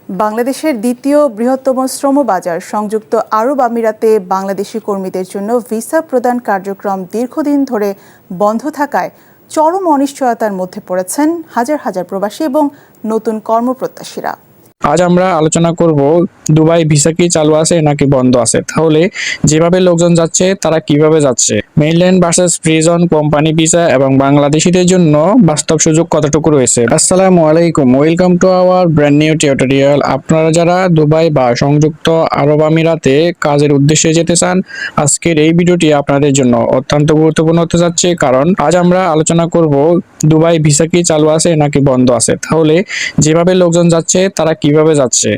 বাংলাদেশের দ্বিতীয় বৃহত্তম শ্রম বাজার সংযুক্ত আরব আমিরাতে বাংলাদেশি কর্মীদের জন্য ভিসা প্রদান কার্যক্রম দীর্ঘদিন ধরে বন্ধ থাকায় চরম অনিশ্চয়তার মধ্যে পড়েছেন হাজার হাজার প্রবাসী এবং নতুন কর্মপ্রত্যাশীরা। আজ আমরা আলোচনা করব দুবাই ভিসা কি চালু আছে নাকি বন্ধ আছে, তাহলে যেভাবে লোকজন যাচ্ছে তারা কিভাবে যাচ্ছে, mainland versus free zone, company visa এবং বাংলাদেশিদের জন্য বাস্তব সুযোগ কতটুকু রয়েছে। আসসালামু আলাইকুম, welcome to our brand new tutorial. আপনারা যারা দুবাই বা সংযুক্ত আরব আমিরাতে কাজের উদ্দেশ্যে যেতে চান, আজকের এই ভিডিওটি আপনাদের জন্য অত্যন্ত গুরুত্বপূর্ণ হতে যাচ্ছে, কারণ আজ আমরা আলোচনা করব দুবাই ভিসা কি চালু আছে নাকি বন্ধ আছে, তাহলে যেভাবে লোকজন যাচ্ছে তারা কিভাবে যাচ্ছে,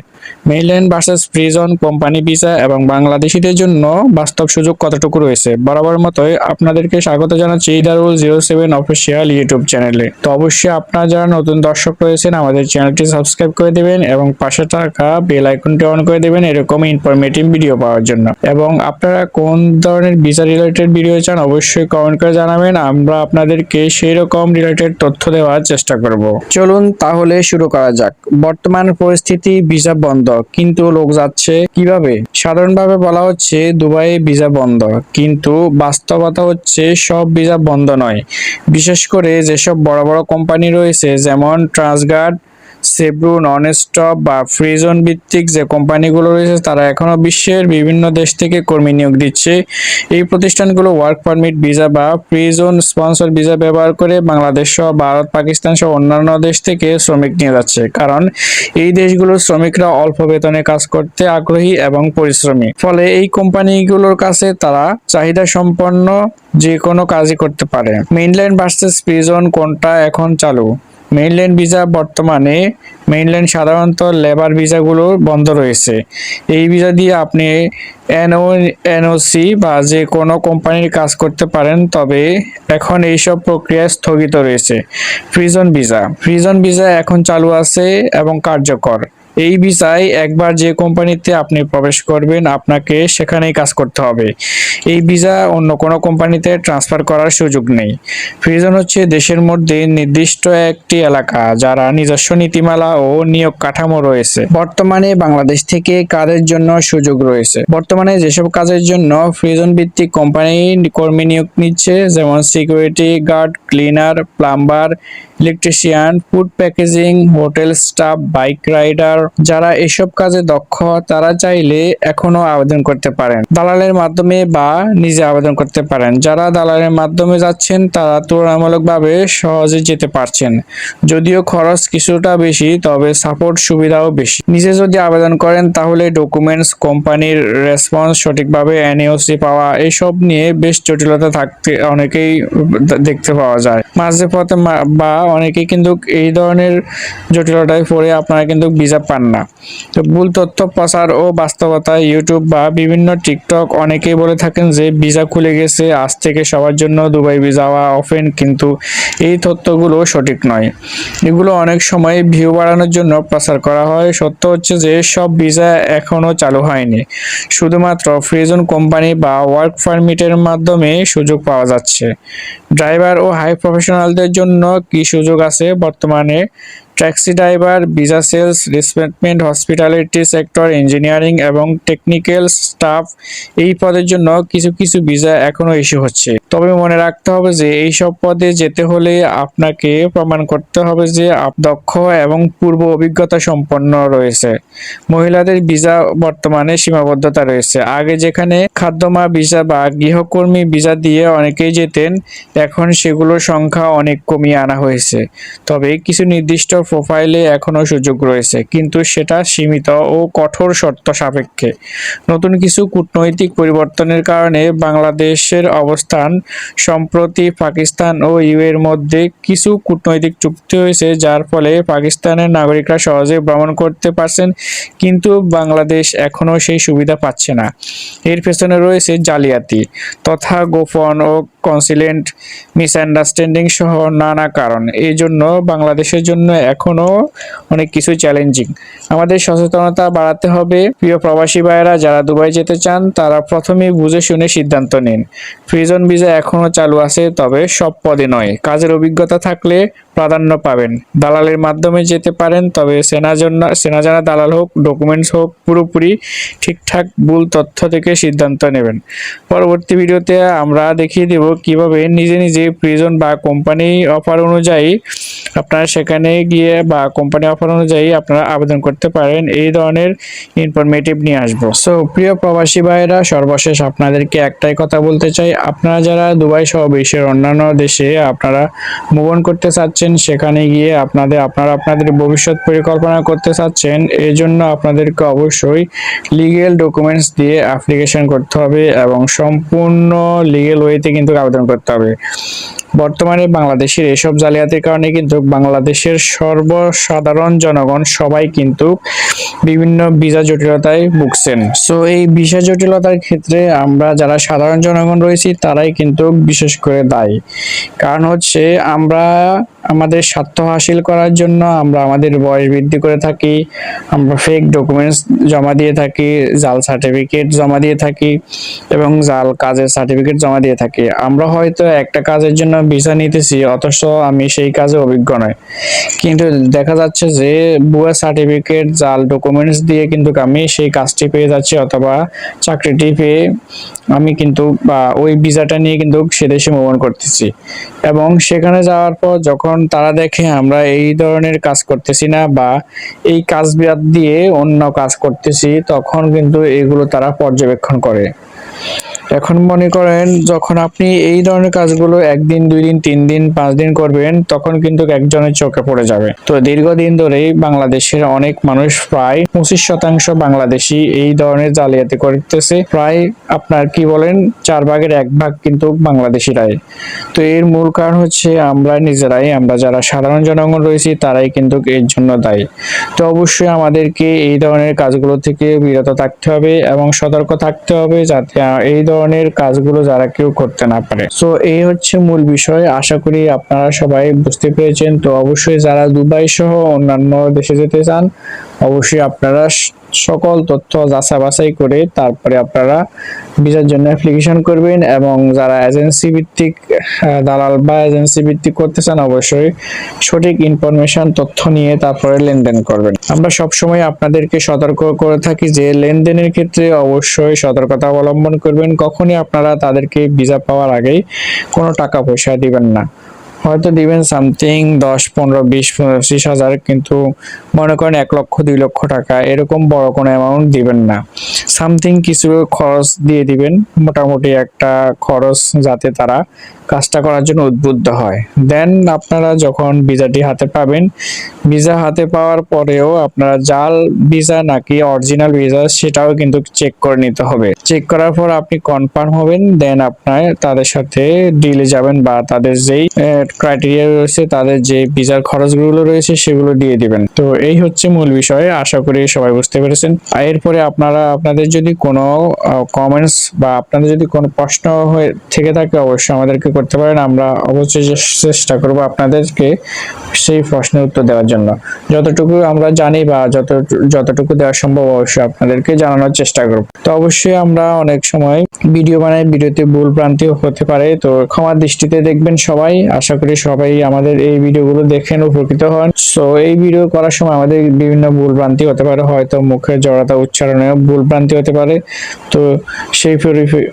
mainland versus free zone, company visa এবং বাংলাদেশিদের জন্য বাস্তব সুযোগ কতটুকু রয়েছে। বরাবর মতোই আপনাদেরকে স্বাগত জানাচ্ছি Darul07 অফিসিয়াল ইউটিউব চ্যানেলে। তো অবশ্যই আপনারা যারা নতুন দর্শক রয়েছেন আমাদের চ্যানেলটি সাবস্ক্রাইব করে দিবেন এবং পাশে থাকা বেল আইকনটি অন করে দিবেন এরকম ইনফরমেটিভ ভিডিও পাওয়ার জন্য। এবং আপনারা কোন ধরনের ভিসা রিলেটেড ভিডিও চান অবশ্যই কমেন্ট করে জানাবেন, আমরা আপনাদেরকে সেই রকম রিলেটেড তথ্য দেওয়ার চেষ্টা করব। চলুন তাহলে শুরু করা যাক। বর্তমান পরিস্থিতি ভিসা বন্ধ, কিন্তু লোক যাচ্ছে কিভাবে? সাধারণভাবে বলা হচ্ছে দুবাই ভিসা বন্ধ, কিন্তু বাস্তবতা হচ্ছে সব ভিসা বন্ধ নয়। বিশেষ করে যেসব বড় বড় কোম্পানি রয়েছে যেমন ট্রান্সগার্ড, সেব্রু, ননস্টপ বা ফ্রি জোন ভিত্তিক যে কোম্পানিগুলো রয়েছে তারা এখনো বিশ্বের বিভিন্ন দেশ থেকে কর্মী নিয়োগ দিচ্ছে। এই প্রতিষ্ঠানগুলো ওয়ার্ক পারমিট ভিসা বা ফ্রি জোন স্পন্সর ভিসা ব্যবহার করে বাংলাদেশ সহ ভারত, পাকিস্তান সহ অন্যান্য দেশ থেকে শ্রমিক নিয়ে যাচ্ছে, কারণ এই দেশগুলোর শ্রমিকরা অল্প বেতনে কাজ করতে আগ্রহী এবং পরিশ্রমী। ফলে এই কোম্পানিগুলোর কাছে তারা চাহিদা সম্পন্ন যে কোনো কাজই করতে পারে। মেইনল্যান্ড ভার্সেস ফ্রি জোন কোনটা এখন চালু? মেইনল্যান্ড ভিসা বর্তমানে মেইনল্যান্ড সাধারণত লেবার ভিসাগুলো বন্ধ রয়েছে। এই ভিসা দিয়ে আপনি এনওসি বা যে কোনো কোম্পানির কাজ করতে পারেন, তবে এখন এইসব প্রক্রিয়া স্থগিত রয়েছে। ফ্রি জোন ভিসা এখন চালু আছে এবং কার্যকর। এই ভিসায় একবার যে কোম্পানিতে আপনি প্রবেশ করবেন আপনাকে সেখানেই কাজ করতে হবে। এই ভিসা অন্য কোনো কোম্পানিতে ট্রান্সফার করার সুযোগ নেই। ফ্রি জোন হচ্ছে দেশের মধ্যে নির্দিষ্ট একটি এলাকা যারা নিজস্ব নীতিমালা ও নিয়োগ কাঠামো রয়েছে। বর্তমানে বাংলাদেশ থেকে কাজের জন্য সুযোগ রয়েছে। বর্তমানে যেসব কাজের জন্য ফ্রি জোন ভিত্তিক কোম্পানি কর্মী নিয়োগ নিচ্ছে, যেমন security guard, cleaner, plumber, electrician, food packaging, hotel staff, bike rider, যারা এসব কাজে দক্ষ তারা চাইলে এখনো আবেদন করতে পারেন। দালালের মাধ্যমে বা নিজে আবেদন করতে পারেন। যারা দালালের মাধ্যমে যাচ্ছেন তারা তুলনামূলকভাবে সহজে যেতে পারছেন, যদিও খরচ কিছুটা বেশি, তবে সাপোর্ট সুবিধাও বেশি। নিজে যদি আবেদন করেন তাহলে ডকুমেন্টস, কোম্পানির রেসপন্স, সঠিকভাবে এনওসি পাওয়া, এসব নিয়ে বেশ জটিলতা থাকতে অনেকেই দেখতে পাওয়া যায় মাঝে পথে, বা অনেকেই কিন্তু এই ধরনের জটিলতায় পড়ে আপনারা কিন্তু ভিসা পান না। তো ভুল তথ্য প্রচার ও বাস্তবতা, ইউটিউব বা বিভিন্ন টিকটক অনেকেই বলে থাকেন যে ভিসা খুলে গেছে, আজ থেকে সবার জন্য দুবাই ভিসা ওপেন, কিন্তু এই তথ্যগুলো সঠিক নয়। এগুলো অনেক সময় ভিউ বাড়ানোর জন্য প্রচার করা হয়। সত্য হচ্ছে যে সব ভিসা এখনো চালু হয়নি, শুধুমাত্র ফ্রি জোন, কোম্পানি বা ওয়ার্ক পারমিটের মাধ্যমে সুযোগ পাওয়া যাচ্ছে। ড্রাইভার ও হাই প্রফেশনালদের জন্য কি সুযোগ আছে বর্তমানে? Taxi driver, visa sales recruitment, hospitality sector, engineering এবং টেকনিক্যাল স্টাফ, এই পদের জন্য কিছু কিছু ভিসা এখনো ইস্যু হচ্ছে। তবে মনে রাখতে হবে যে এই সব পদে যেতে হলে আপনাকে প্রমাণ করতে হবে যে দক্ষ এবং পূর্ব অভিজ্ঞতা সম্পন্ন রয়েছে। মহিলাদের ভিসা বর্তমানে সীমাবদ্ধতা রয়েছে। আগে যেখানে খাদ্যমা ভিসা বা গৃহকর্মী ভিসা দিয়ে অনেকেই যেতেন, এখন সেগুলোর সংখ্যা অনেক কমিয়ে আনা হয়েছে। তবে কিছু নির্দিষ্ট প্রোফাইলে এখনো সুযোগ রয়েছে, কিন্তু সেটা সীমিত ও কঠোর শর্ত সাপেক্ষে। নতুন কিছু কূটনৈতিক পরিবর্তনের কারণে বাংলাদেশের অবস্থান, সম্প্রতি পাকিস্তান ও ইউ এর মধ্যে কিছু কূটনৈতিক চুক্তি হয়েছে, যার ফলে পাকিস্তানের নাগরিকরা সহজে ভ্রমণ করতে পারছেন, কিন্তু বাংলাদেশ এখনো সেই সুবিধা পাচ্ছে না। এর পেছনে রয়েছে জালিয়াতি তথা গোপন ও কনসিলেন্ট মিসআন্ডারস্ট্যান্ডিং সহ নানা কারণ। এই জন্য বাংলাদেশের জন্য এখনো অনেক কিছু চ্যালেঞ্জিং। আমাদের সচেতনতা বাড়াতে হবে। প্রিয় প্রবাসী ভাইয়েরা, যারা দুবাই যেতে চান তারা প্রথমেই বুঝে শুনে সিদ্ধান্ত নিন। ফ্রি জোন ভিসা এখনো চালু আছে, তবে সব পদে নয়। কাজের অভিজ্ঞতা থাকলে প্রাধান্য পাবেন। দালালের মাধ্যমে যেতে পারেন, তবে চেনা জানা দালাল হোক, ডকুমেন্টস হোক, পুরোপুরি ঠিকঠাক ভুল তথ্য থেকে সিদ্ধান্ত নেবেন। পরবর্তী ভিডিওতে আমরা দেখিয়ে দেব কিভাবে নিজে নিজে প্রিজন বা কোম্পানি অফার অনুযায়ী আপনারা সেখানে গিয়ে বা কোম্পানি অফার অনুযায়ী আপনারা আবেদন করতে পারেন। এই ধরনের ইনফরমেটিভ নিয়ে আসবো। সো প্রিয় প্রবাসী ভাইয়েরা, সর্বশেষ আপনাদেরকে একটাই কথা বলতে চাই, আপনারা যারা দুবাই সহ বিশ্বের অন্যান্য দেশে আপনারা মুভ অন করতে চাচ্ছেন, সেখানে গিয়ে আপনারা আপনাদের ভবিষ্যৎ পরিকল্পনা করতে চাচ্ছেন, এই জন্য আপনাদেরকে অবশ্যই লিগেল ডকুমেন্টস দিয়ে অ্যাপ্লিকেশন করতে হবে এবং সম্পূর্ণ লিগেল ওয়েতে কিন্তু আবেদন করতে হবে। বর্তমানে বাংলাদেশের এসব জালিয়াতির কারণে কিন্তু বাংলাদেশের সর্বসাধারণ জনগণ সবাই কিন্তু বিভিন্ন ভিসা জটিলতায় ভুগছেন। সো এই ভিসা জটিলতার ক্ষেত্রে আমরা যারা সাধারণ জনগণ রয়েছি তারাই কিন্তু বিশেষ করে দায়ী। কারণ হচ্ছে আমরা আমাদের স্বার্থ হাসিল করার জন্য আমরা আমাদের বয়স বৃদ্ধি করে থাকি, আমরা ফেক ডকুমেন্টস জমা দিয়ে থাকি, জাল সার্টিফিকেট জমা দিয়ে থাকি এবং জাল কাজের সার্টিফিকেট জমা দিয়ে থাকি। আমরা হয়তো একটা কাজের জন্য ভিসা নিতেছি, অথচ আমি সেই কাজে অভিজ্ঞ নয়, কিন্তু দেখা যাচ্ছে যে ভুয়া সার্টিফিকেট, জাল ডকুমেন্টস দিয়ে কিন্তু আমি সেই কাজটি পেয়ে যাচ্ছি অথবা চাকরিটি পেয়ে আমি কিন্তু ওই ভিসাটা নিয়ে কিন্তু সে দেশে মুভ অন করতেছি। এবং সেখানে যাওয়ার পর যখন তারা দেখে আমরা এই ধরনের কাজ করতেছি না বা এই কাজ বাদ দিয়ে অন্য কাজ করতেছি, তখন কিন্তু এগুলো তারা পর্যবেক্ষণ করে। এখন মনে করেন যখন আপনি এই ধরনের কাজগুলো 1 দিন 2 দিন 3 দিন 5 দিন করবেন, তখন কিন্তু একজনের চোখে পড়ে যাবে। তো দীর্ঘদিন ধরেই বাংলাদেশের অনেক মানুষ, প্রায় 25% বাংলাদেশি এই ধরনের জালিয়াতি করতেছে। প্রায় আপনার কি বলেন 4 ভাগের 1 ভাগ কিন্তু বাংলাদেশিরাই। তো এর মূল কারণ হচ্ছে আমরা নিজেরাই, আমরা যারা সাধারণ জনগণ রয়েছি তারাই কিন্তু এর জন্য দায়ী। তো অবশ্যই আমাদেরকে এই ধরনের কাজগুলো থেকে বিরত থাকতে হবে এবং সতর্ক থাকতে হবে, যাতে এই ধরনের কাজগুলো যারা কেউ করতে না পারে। সো এই হচ্ছে মূল বিষয়। আশা করি আপনারা সবাই বুঝতে পেরেছেন। তো অবশ্যই যারা দুবাই সহ অন্যান্য দেশে যেতে চান, অবশ্যই আপনারা সকল তথ্য যাচাই বাছাই করে তারপরে আপনারা ভিসার জন্য অ্যাপ্লিকেশন করবেন। এবং যারা এজেন্সি ভিত্তিক দালাল বা এজেন্সি ভিত্তিক করতে চান, অবশ্যই সঠিক ইনফরমেশন তথ্য নিয়ে তারপরে লেনদেন করবেন। আমরা সবসময় আপনাদেরকে সতর্ক করে থাকি যে লেনদেনের ক্ষেত্রে অবশ্যই সতর্কতা অবলম্বন করবেন। কখনই আপনারা তাদেরকে ভিসা পাওয়ার আগেই কোনো টাকা পয়সা দিবেন না। হয়তো দিবেন সামথিং 10, 15, 20, 25 হাজার, কিন্তু মনে করেন 1 লক্ষ 2 লক্ষ টাকা এরকম বড় কোনো অ্যামাউন্ট দিবেন না। সামথিং কিছু খরচ দিয়ে দিবেন, মোটামুটি একটা খরচ, যাতে তারা কাজটা করার জন্য উদ্বুদ্ধ হয়। দেন আপনারা যখন ভিসাটি হাতে পাবেন, ভিসা হাতে পাওয়ার পরেও আপনারা জাল ভিসা নাকি অরিজিনাল ভিসা সেটাও কিন্তু চেক করে নিতে হবে। চেক করার পর আপনি কনফার্ম হবেন, দেন আপনার তাদের সাথে ডিলে যাবেন বা তাদের যেই ক্রাইটেরিয়া রয়েছে, তাদের যে ভিসার খরচগুলো রয়েছে সেগুলো দিয়ে দিবেন। তো এই হচ্ছে মূল বিষয়। আশা করি সবাই বুঝতে পেরেছেন। এরপরে আপনাদের যদি কোনো কমেন্টস বা আপনাদের যদি কোনো প্রশ্ন হয়ে থেকে থাকে, অবশ্যই আমাদেরকে করতে পারেন। আমরা অবশ্যই চেষ্টা করব আপনাদেরকে সেই প্রশ্নের উত্তর দেওয়ার জন্য। যতটুকু আমরা জানি বা যতটুকু দেওয়া সম্ভব অবশ্যই আপনাদেরকে জানানোর চেষ্টা করব। তো অবশ্যই আমরা অনেক সময় ভিডিও বানাই, ভিডিওতে ভুল ভ্রান্তি হতে পারে, তো ক্ষমার দৃষ্টিতে দেখবেন সবাই। আশা করি সবাই আমাদের এই ভিডিওগুলো দেখেন উপকৃত হন। সো এই ভিডিও করার সময় আমাদের বিভিন্ন ভুল ভ্রান্তি হতে পারে, হয়তো মুখের জড়তা উচ্চারণেও ভুল ভ্রান্তি হতে পারে। তো সেই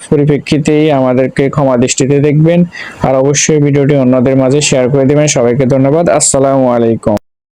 পরিপ্রেক্ষিতেই আমাদেরকে ক্ষমা দৃষ্টিতে দেখবেন। আর অবশ্যই ভিডিওটি অন্যদের মাঝে শেয়ার করে দেবেন। সবাইকে ধন্যবাদ। আসসালামু আলাইকুম।